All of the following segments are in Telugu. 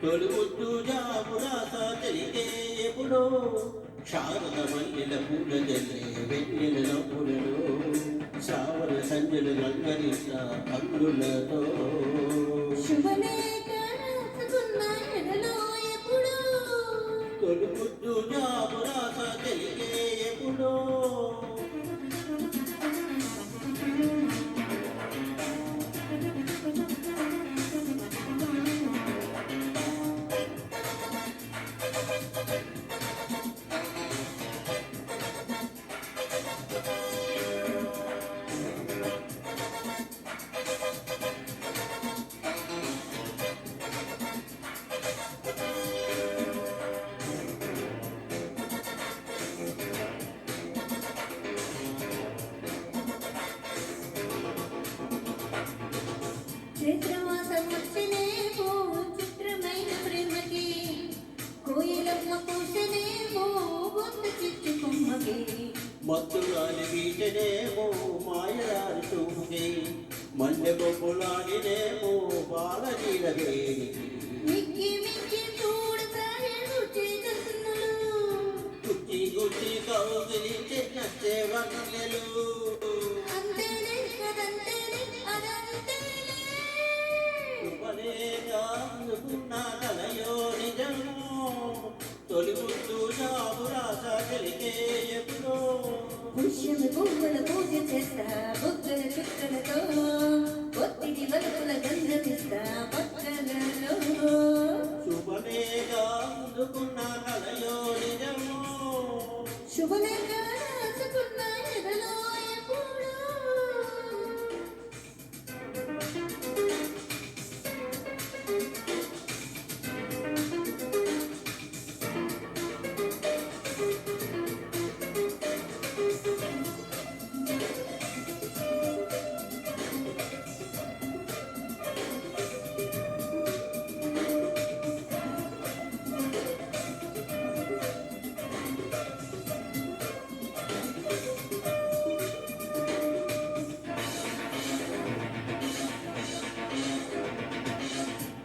తొలుముద్దు జాబురాత తెలికే ఎప్పుడో శారద మల్లెల పూల జల్లే వెన్నెల నవ్వులలో శ్రావణ సంజలు రంగరిస్తా అందులతో తొలుముద్దు జాబురాత తెలికే ఎప్పుడో చైత్రమాసమొచ్చినేమో చిత్రమైన ప్రేమకి కోయిలమ్మ పూసనేమో బొత్త చిచ్చు కొమ్మకి మత్తుగాలి వీటనేమో మాయదారి తూముకి మల్లె బొబ్బులాడినేమో బాలనీల వేడికి మిక్కి మిక్కి చూడసాగేడు చేతులు గుచ్చి గుచ్చి కౌగిలించి నచ్చే వన్నెలు అంతేనే అదంతేనే అదంతేనే అనుకున్న కలయో నిజము తొలి ముద్దు జాబురాత కలిగే ఎప్పుడో పుష్యమి పువ్వుల పూజ చేస్తా బుగ్గల చుక్కలతో ఒత్తిడి వలుపుల గంధమిస్తా పక్కలలో శుభలేగా అందుకున్న కలయో నిజము శుభలేఖ రాసుకున్న ఎదలో ఎప్పుడో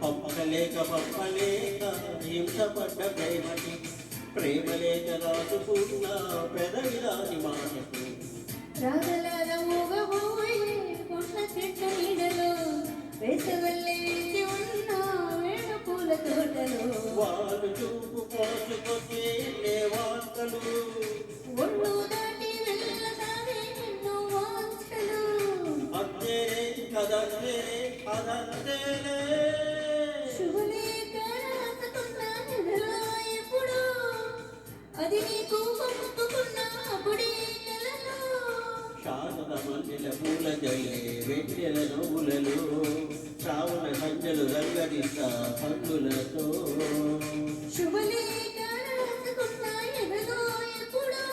పప్పలేక పప్పలేక హింసపడ్డ ప్రేమని ప్రేమలేక రాసుకున్న పెదవిరాని మాటకు రాగలాల మూగబోయే కొండ చెట్ల నీడలో వేసవల్లే వేచి ఉన్న వేణ పూల తోటలో వాళ్ళు చూపు పోసుకొచ్చే వార్తలు ఒళ్ళు దాటి వెళ్ళసాగే ఎన్నో వాంఛలు అంతే కదంతే అదంతేనే శుభలేఖ రాసుకున్న ఎదలో ఎప్పుడో అది నీకు పంపుకున్న అప్పుడే కలలో శారద మల్లెల పూల జల్లే వెన్నెల నవ్వులలో శ్రావణ సంజలు రంగరిస్తా పండులతో శుభలేఖ రాసుకున్న ఎదలో ఎప్పుడో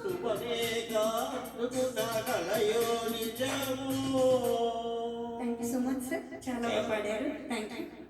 శుభలేగా అందుకున్న కలయో నిజము thank you so much sir చాలా బాగా పాడారు థ్యాంక్ యూ